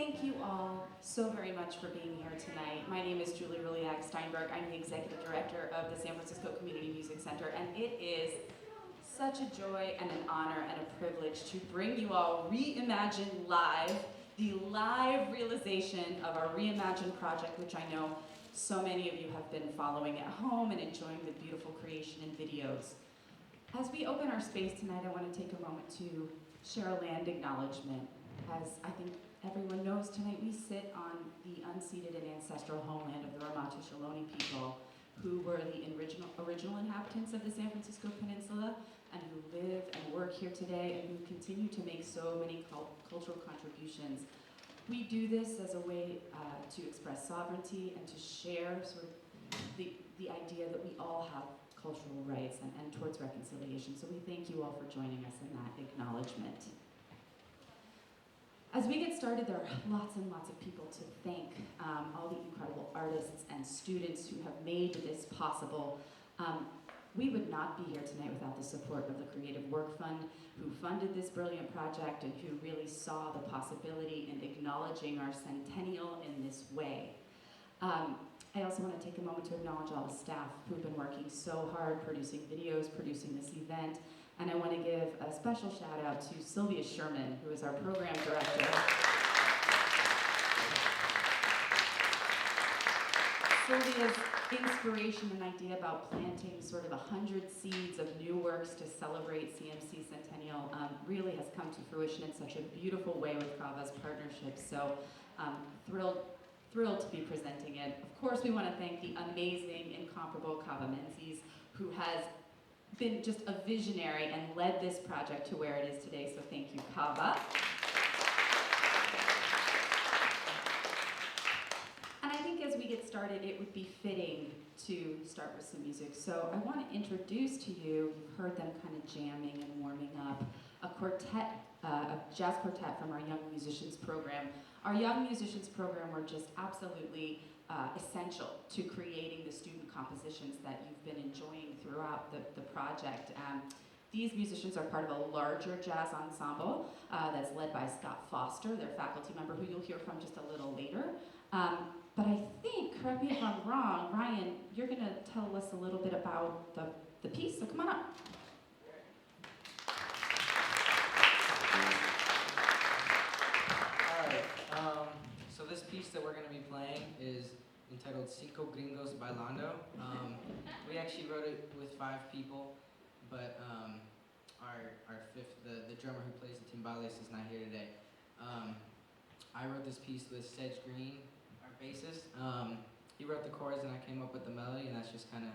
thank you all so very much for being here tonight. My name is Julie Ruliak-Steinberg. I'm the Executive Director of the San Francisco Community Music Center, and it is such a joy and an honor and a privilege to bring you all Reimagined Live, the live realization of our Reimagined project, which I know so many of you have been following at home and enjoying the beautiful creation and videos. As we open our space tonight, I want to take a moment to share a land acknowledgement. As I think everyone knows, tonight we sit on the unceded and ancestral homeland of the Ramaytush Ohlone people, who were the original inhabitants of the San Francisco Peninsula, and who live and work here today, and who continue to make so many cultural contributions. We do this as a way to express sovereignty and to share sort of the idea that we all have cultural rights and towards reconciliation. So we thank you all for joining us in that acknowledgement. As we get started, there are lots and lots of people to thank, all the incredible artists and students who have made this possible. We would not be here tonight without the support of the Creative Work Fund, who funded this brilliant project and who really saw the possibility in acknowledging our centennial in this way. I also want to take a moment to acknowledge all the staff who've been working so hard producing videos, producing this event. And I want to give a special shout out to Sylvia Sherman, who is our program director. Sylvia's inspiration and idea about planting sort of 100 seeds of new works to celebrate CMC Centennial really has come to fruition in such a beautiful way with Cava's partnership. So thrilled to be presenting it. Of course, we want to thank the amazing, incomparable Cava Menzies, who has been just a visionary and led this project to where it is today, so thank you, Cava. And I think as we get started, it would be fitting to start with some music. So I want to introduce to you, you've heard them kind of jamming and warming up, a quartet, a jazz quartet from our Young Musicians Program. Our Young Musicians Program were just absolutely essential to creating the student compositions that you've been enjoying throughout the project. These musicians are part of a larger jazz ensemble that's led by Scott Foster, their faculty member, who you'll hear from just a little later. But I think, correct me if I'm wrong, Ryan, you're going to tell us a little bit about the piece, so come on up. So this piece that we're going to be playing is entitled Cinco Gringos Bailando. We actually wrote it with 5 people, but our fifth, the drummer who plays the timbales, is not here today. I wrote this piece with Sedge Green, our bassist. He wrote the chords and I came up with the melody, and that's just kind of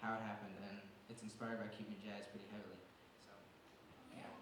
how it happened. And it's inspired by Cuban jazz pretty heavily. So, yeah.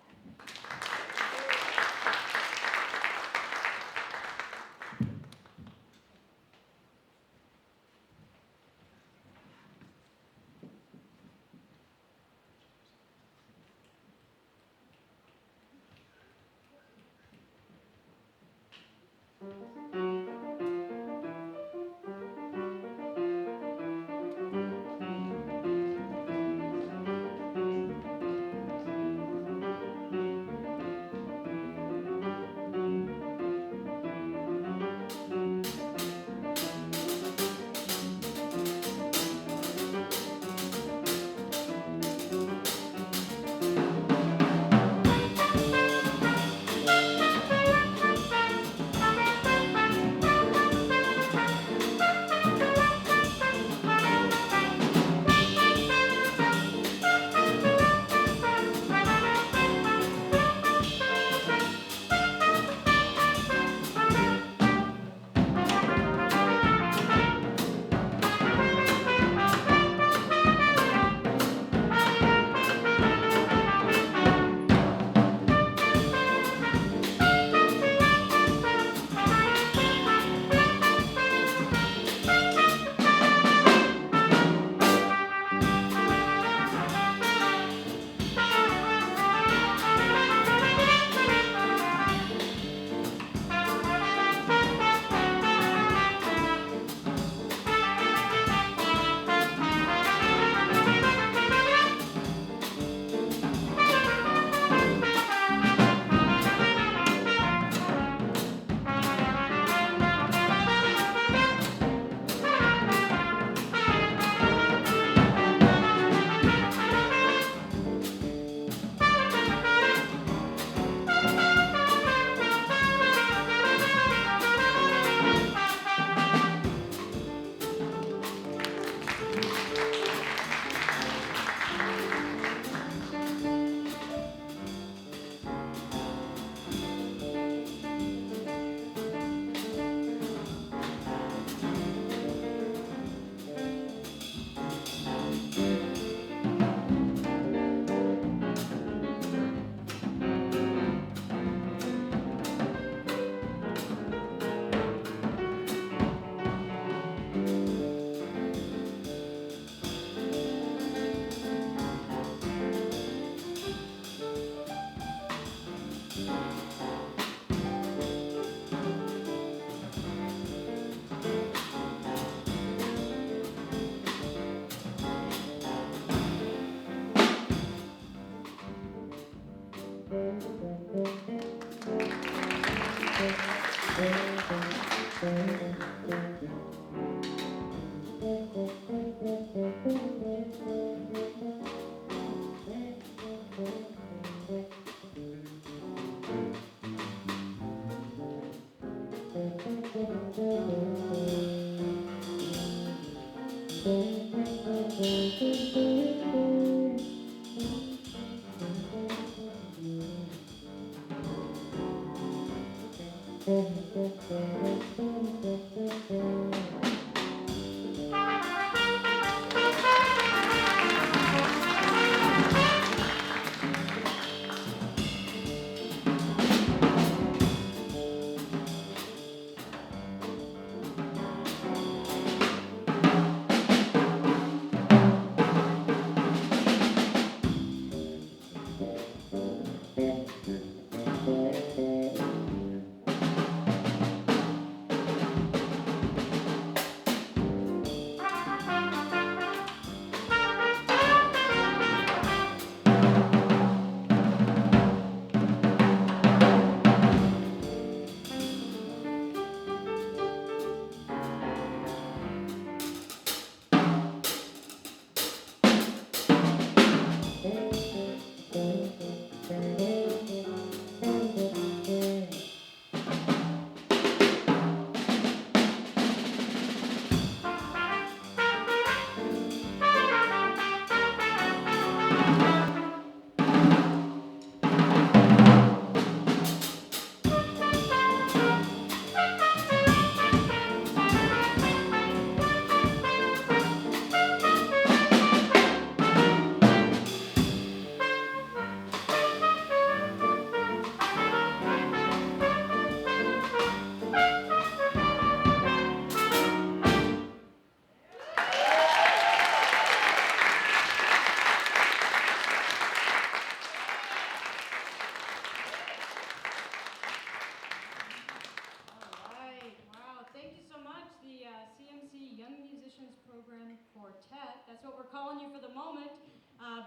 CMC Young Musicians Program Quartet. That's what we're calling you for the moment.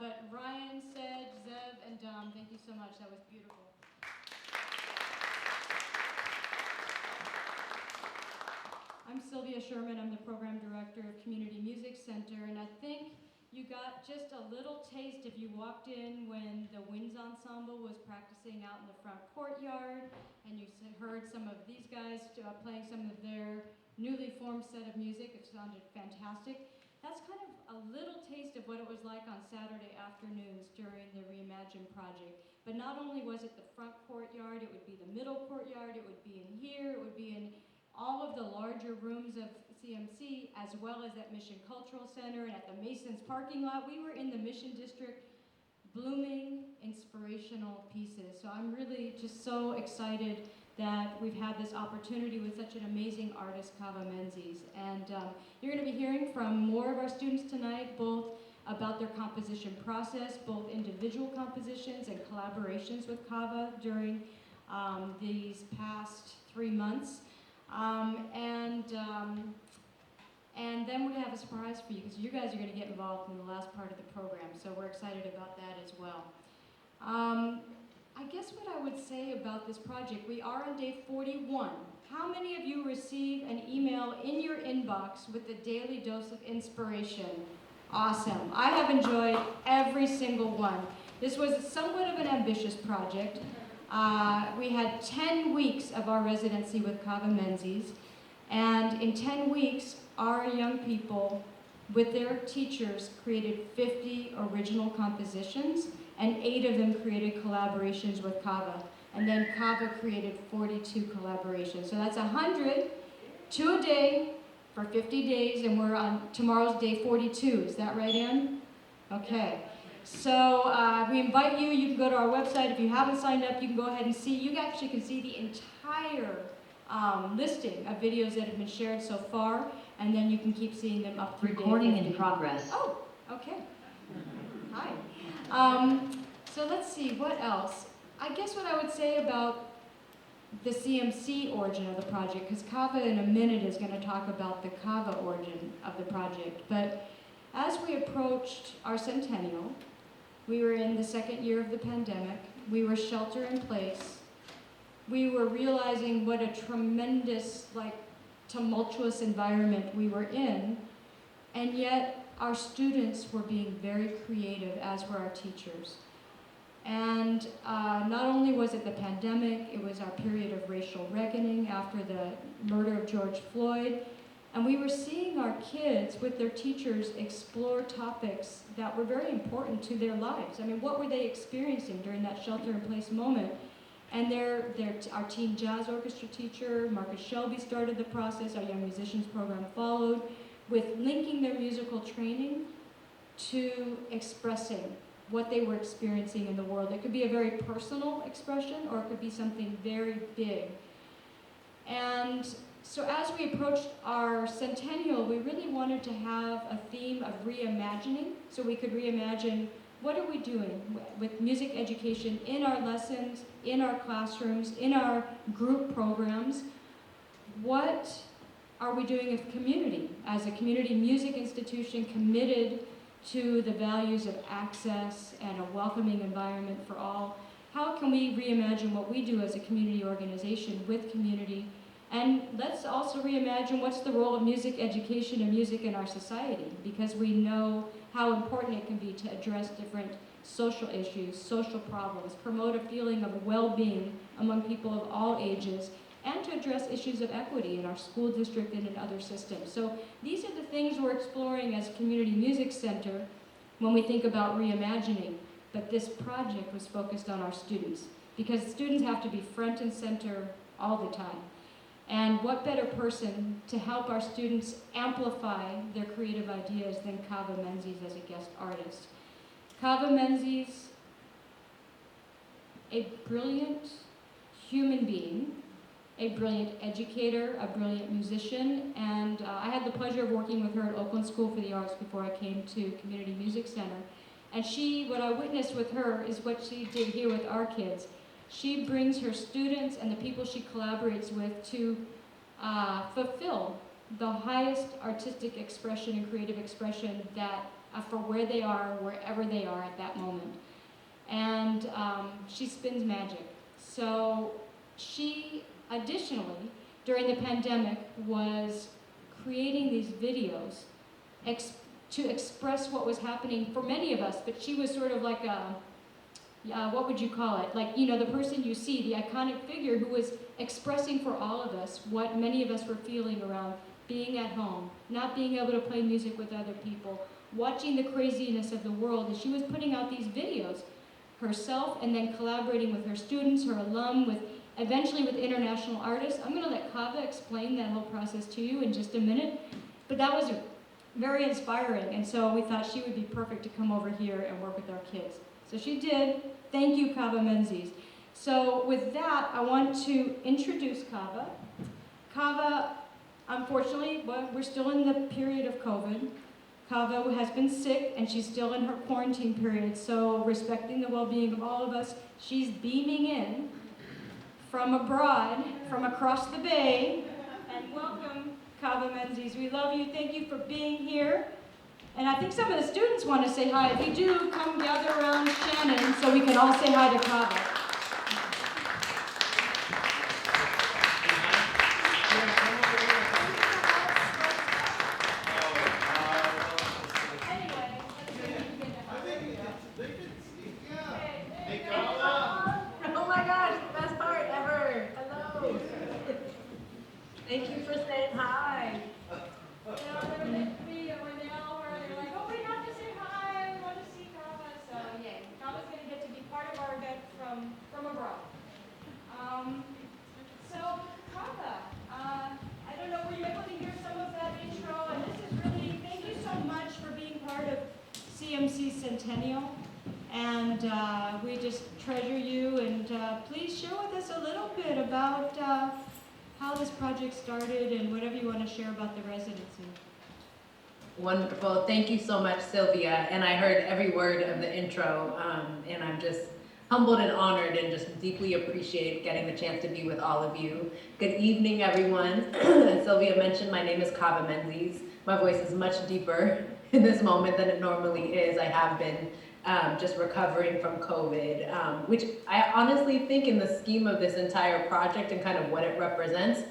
But Ryan, Sedge, Zev, and Dom, thank you so much. That was beautiful. I'm Sylvia Sherman. I'm the Program Director of Community Music Center, and I think you got just a little taste if you walked in when the Winds Ensemble was practicing out in the front courtyard, and you heard some of these guys playing some of their newly formed set of music. It sounded fantastic. That's kind of a little taste of what it was like on Saturday afternoons during the Reimagined project. But not only was it the front courtyard, it would be the middle courtyard, it would be in here, it would be in all of the larger rooms of CMC, as well as at Mission Cultural Center and at the Masons parking lot. We were in the Mission District blooming inspirational pieces. So I'm really just so excited that we've had this opportunity with such an amazing artist, Cava Menzies. And you're going to be hearing from more of our students tonight, both about their composition process, both individual compositions and collaborations with Cava during these past 3 months. And then we have a surprise for you, because you guys are going to get involved in the last part of the program, so we're excited about that as well. I guess what I would say about this project, we are on day 41. How many of you receive an email in your inbox with the daily dose of inspiration? Awesome. I have enjoyed every single one. This was somewhat of an ambitious project. We had 10 weeks of our residency with Cava Menzies, and in 10 weeks, our young people, with their teachers, created 50 original compositions, and 8 of them created collaborations with Cava. And then Cava created 42 collaborations. So that's 100, 2 a day for 50 days, and we're on tomorrow's day 42. Is that right, Ann? Okay. So we invite you, you can go to our website. If you haven't signed up, you can go ahead and see. You actually can see the entire listing of videos that have been shared so far, and then you can keep seeing them up through Recording in progress. Oh, okay. Hi. So let's see, what else? I guess what I would say about the CMC origin of the project, because Cava in a minute is going to talk about the Cava origin of the project. But as we approached our centennial, we were in the second year of the pandemic, we were shelter in place, we were realizing what a tremendous, tumultuous environment we were in, and yet our students were being very creative, as were our teachers. And not only was it the pandemic, it was our period of racial reckoning after the murder of George Floyd. And we were seeing our kids with their teachers explore topics that were very important to their lives. I mean, what were they experiencing during that shelter-in-place moment? And our teen jazz orchestra teacher, Marcus Shelby, started the process. Our Young Musicians Program followed with linking their musical training to expressing what they were experiencing in the world. It could be a very personal expression, or it could be something very big. And so as we approached our centennial, we really wanted to have a theme of reimagining, so we could reimagine what are we doing with music education in our lessons, in our classrooms, in our group programs. What are we doing with community? As a community music institution committed to the values of access and a welcoming environment for all, how can we reimagine what we do as a community organization with community? And let's also reimagine what's the role of music education and music in our society, because we know how important it can be to address different social issues, social problems, promote a feeling of well-being among people of all ages, and to address issues of equity in our school district and in other systems. So these are the things we're exploring as a community music center when we think about reimagining. But this project was focused on our students, because students have to be front and center all the time. And what better person to help our students amplify their creative ideas than Cava Menzies as a guest artist. Cava Menzies, a brilliant human being, a brilliant educator, a brilliant musician, and I had the pleasure of working with her at Oakland School for the Arts before I came to Community Music Center. And what I witnessed with her is what she did here with our kids. She brings her students and the people she collaborates with to fulfill the highest artistic expression and creative expression that for where they are, wherever they are at that moment. And she spins magic. So she, additionally, during the pandemic, was creating these videos to express what was happening for many of us, but she was sort of like a, what would you call it? Like, the person you see, the iconic figure who was expressing for all of us what many of us were feeling around being at home, not being able to play music with other people, watching the craziness of the world. And she was putting out these videos herself and then collaborating with her students, her alum, eventually with international artists. I'm going to let Cava explain that whole process to you in just a minute. But that was very inspiring, and so we thought she would be perfect to come over here and work with our kids. So she did. Thank you, Cava Menzies. So with that, I want to introduce Cava. Cava, unfortunately, we're still in the period of COVID. Cava has been sick, and she's still in her quarantine period, so respecting the well-being of all of us, she's beaming in from abroad, from across the bay, and welcome, Cava Menzies. We love you. Thank you for being here. And I think some of the students want to say hi. If you do, come gather around Shannon so we can all say hi to Cava. Oh my gosh, the best part ever. Hello. Thank you for saying hi. From abroad. So, Cava, I don't know, were you able to hear some of that intro? And this is really, thank you so much for being part of CMC Centennial. And we just treasure you. And please share with us a little bit about how this project started and whatever you want to share about the residency. Wonderful. Thank you so much, Sylvia. And I heard every word of the intro, and I'm just humbled and honored and just deeply appreciate getting the chance to be with all of you. Good evening, everyone. As Sylvia mentioned, my name is Cava Menzies. My voice is much deeper in this moment than it normally is. I have been just recovering from COVID, which I honestly think in the scheme of this entire project and kind of what it represents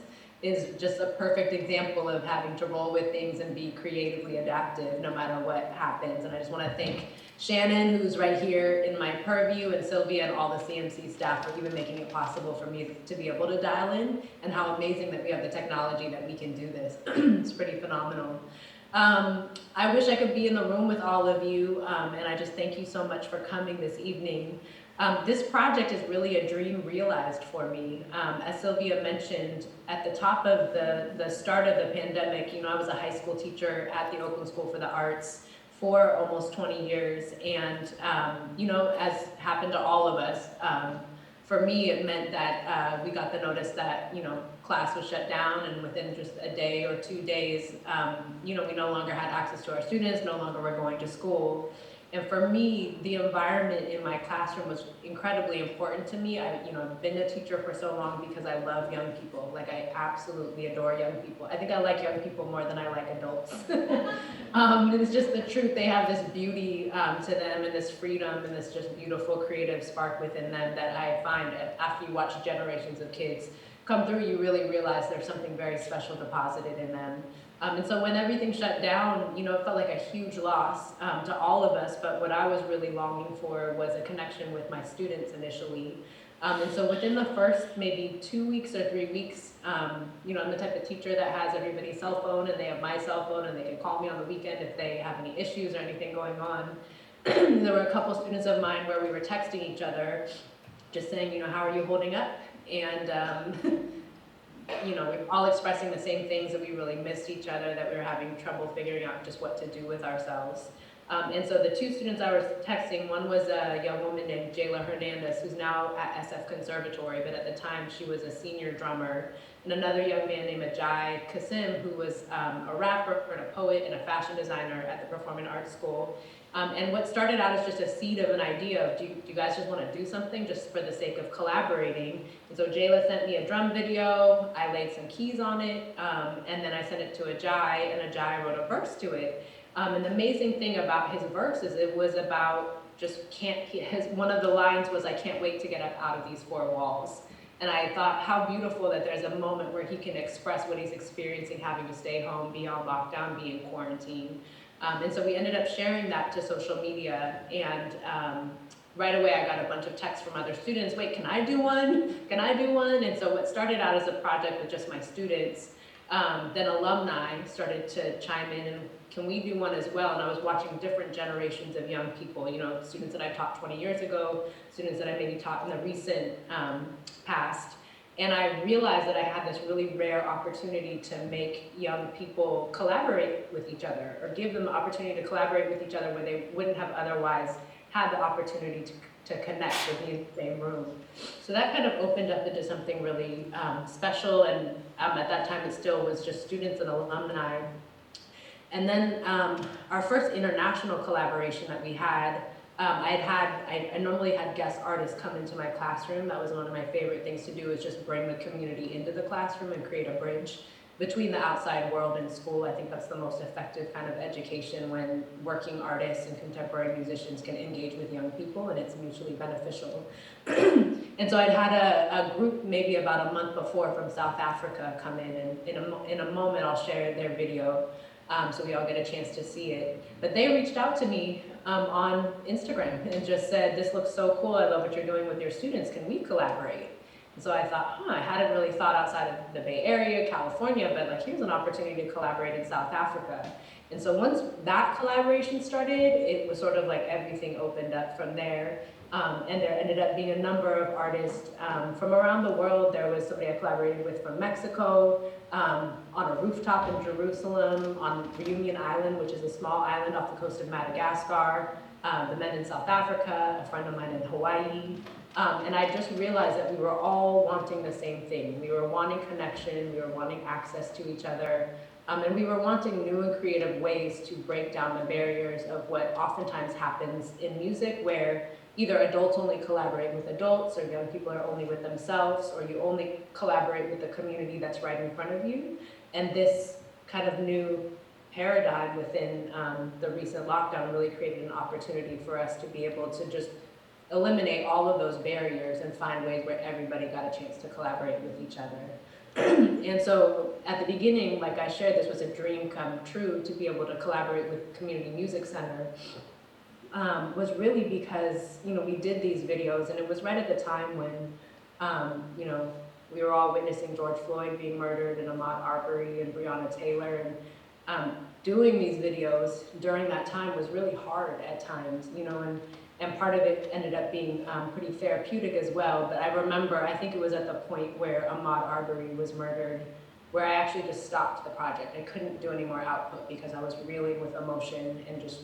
is just a perfect example of having to roll with things and be creatively adaptive no matter what happens. And I just want to thank Shannon, who's right here in my purview, and Sylvia and all the CMC staff for even making it possible for me to be able to dial in, and how amazing that we have the technology that we can do this. It's pretty phenomenal. I wish I could be in the room with all of you, and I just thank you so much for coming this evening. This project is really a dream realized for me. As Sylvia mentioned, at the top of the start of the pandemic, I was a high school teacher at the Oakland School for the Arts for almost 20 years, and as happened to all of us, for me it meant that we got the notice that class was shut down, and within just a day or 2 days, we no longer had access to our students, no longer were going to school. And for me, the environment in my classroom was incredibly important to me. I've been a teacher for so long because I love young people. Like, I absolutely adore young people. I think I like young people more than I like adults. It's just the truth. They have this beauty to them, and this freedom, and this just beautiful creative spark within them that I find after you watch generations of kids come through, you really realize there's something very special deposited in them. And so when everything shut down, it felt like a huge loss to all of us, but what I was really longing for was a connection with my students initially. And so within the first maybe 2 weeks or 3 weeks, I'm the type of teacher that has everybody's cell phone, and they have my cell phone, and they can call me on the weekend if they have any issues or anything going on. There were a couple students of mine where we were texting each other, just saying, how are you holding up? And we're all expressing the same things, that we really missed each other, that we were having trouble figuring out just what to do with ourselves. And so the two students I was texting, one was a young woman named Jayla Hernandez, who's now at SF Conservatory, but at the time she was a senior drummer, and another young man named Ajay Kasim, who was a rapper and a poet and a fashion designer at the Performing Arts School. And what started out as just a seed of an idea of, do you guys just want to do something just for the sake of collaborating? And so Jayla sent me a drum video, I laid some keys on it, and then I sent it to Ajay, and Ajay wrote a verse to it. And the amazing thing about his verse is it was about one of the lines was, "I can't wait to get up out of these four walls." And I thought, how beautiful that there's a moment where he can express what he's experiencing, having to stay home, be on lockdown, be in quarantine. And so we ended up sharing that to social media, and right away I got a bunch of texts from other students, wait, can I do one? Can I do one? And so what started out as a project with just my students, then alumni started to chime in, and can we do one as well? And I was watching different generations of young people, students that I taught 20 years ago, students that I maybe taught in the recent past. And I realized that I had this really rare opportunity to make young people collaborate with each other, or give them the opportunity to collaborate with each other where they wouldn't have otherwise had the opportunity to connect or be in the same room. So that kind of opened up into something really special, and at that time it still was just students and alumni. And then our first international collaboration that we had, I normally had guest artists come into my classroom. That was one of my favorite things to do, is just bring the community into the classroom and create a bridge between the outside world and school. I think that's the most effective kind of education, when working artists and contemporary musicians can engage with young people, and it's mutually beneficial. And so I'd had a group maybe about a month before from South Africa come in, and in a moment I'll share their video, so we all get a chance to see it. But they reached out to me on Instagram and just said, "This looks so cool, I love what you're doing with your students, can we collaborate?" And so I thought, I hadn't really thought outside of the Bay Area, California, but here's an opportunity to collaborate in South Africa. And so once that collaboration started, it was sort of like everything opened up from there. And there ended up being a number of artists from around the world. There was somebody I collaborated with from Mexico, on a rooftop in Jerusalem, on Reunion Island, which is a small island off the coast of Madagascar, the men in South Africa, a friend of mine in Hawaii. And I just realized that we were all wanting the same thing. We were wanting connection, we were wanting access to each other, and we were wanting new and creative ways to break down the barriers of what oftentimes happens in music, where either adults only collaborate with adults, or young people are only with themselves, or you only collaborate with the community that's right in front of you. And this kind of new paradigm within the recent lockdown really created an opportunity for us to be able to just eliminate all of those barriers and find ways where everybody got a chance to collaborate with each other. And so at the beginning, like I shared, this was a dream come true to be able to collaborate with Community Music Center. Was really because, we did these videos, and it was right at the time when, we were all witnessing George Floyd being murdered, and Ahmaud Arbery and Breonna Taylor, and doing these videos during that time was really hard at times, and part of it ended up being pretty therapeutic as well. But I remember, I think it was at the point where Ahmaud Arbery was murdered, where I actually just stopped the project. I couldn't do any more output because I was reeling with emotion and just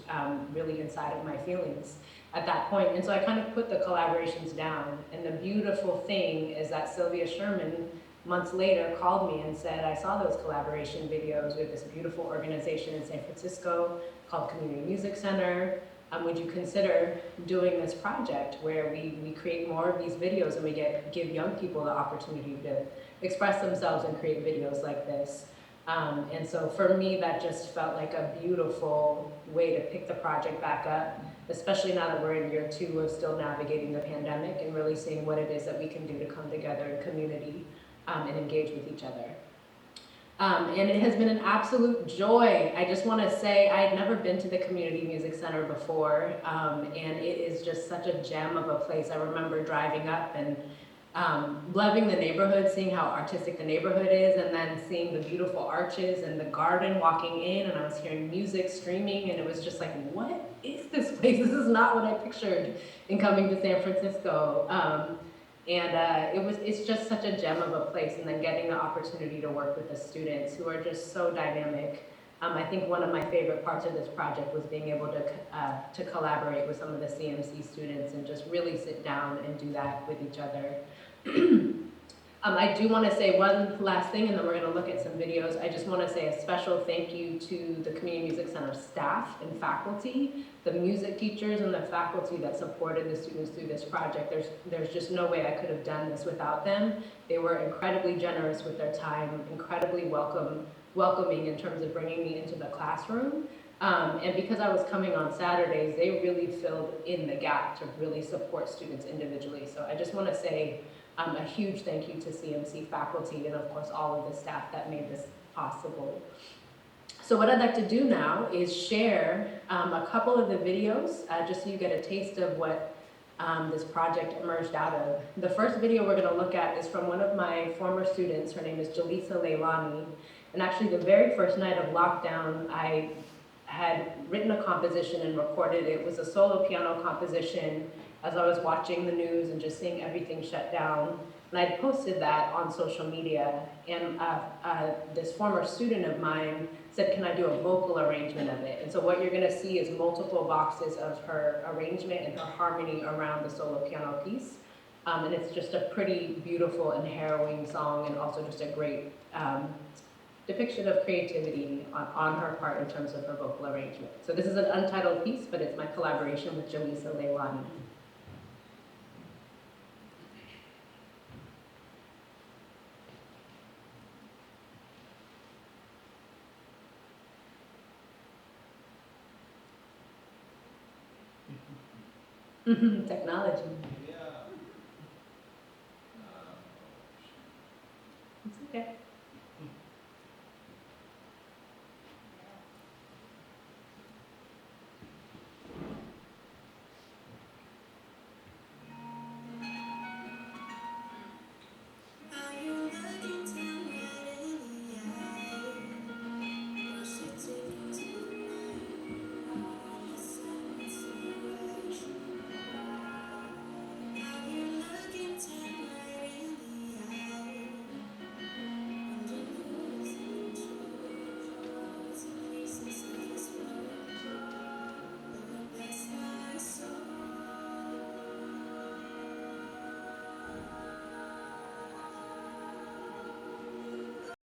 really inside of my feelings at that point. And so I kind of put the collaborations down. And the beautiful thing is that Sylvia Sherman, months later, called me and said, I saw those collaboration videos with this beautiful organization in San Francisco called Community Music Center. Would you consider doing this project where we create more of these videos and we give young people the opportunity to express themselves and create videos like this? And so for me, that just felt like a beautiful way to pick the project back up, especially now that we're in year 2 of still navigating the pandemic and really seeing what it is that we can do to come together in community and engage with each other. And it has been an absolute joy. I just want to say I had never been to the Community Music Center before, and it is just such a gem of a place. I remember driving up and loving the neighborhood, seeing how artistic the neighborhood is, and then seeing the beautiful arches and the garden, walking in, and I was hearing music streaming, and it was just like, what is this place? This is not what I pictured in coming to San Francisco. It's just such a gem of a place, and then getting the opportunity to work with the students who are just so dynamic. I think one of my favorite parts of this project was being able to collaborate with some of the CMC students and just really sit down and do that with each other. I do want to say one last thing, and then we're going to look at some videos. I just want to say a special thank you to the Community Music Center staff and faculty, the music teachers and the faculty that supported the students through this project. There's just no way I could have done this without them. They were incredibly generous with their time, incredibly welcoming in terms of bringing me into the classroom. And because I was coming on Saturdays, they really filled in the gap to really support students individually. So I just want to say a huge thank you to CMC faculty and of course all of the staff that made this possible. So what I'd like to do now is share a couple of the videos just so you get a taste of what this project emerged out of. The first video we're going to look at is from one of my former students. Her name is Jaleesa Leilani. And actually the very first night of lockdown, I had written a composition and recorded it. It was a solo piano composition as I was watching the news and just seeing everything shut down. And I posted that on social media, and this former student of mine said, can I do a vocal arrangement of it? And so what you're gonna see is multiple boxes of her arrangement and her harmony around the solo piano piece. And it's just a pretty beautiful and harrowing song, and also just a great depiction of creativity on her part in terms of her vocal arrangement. So this is an untitled piece, but it's my collaboration with Jaleesa Leilani. Technology. Yeah. It's okay.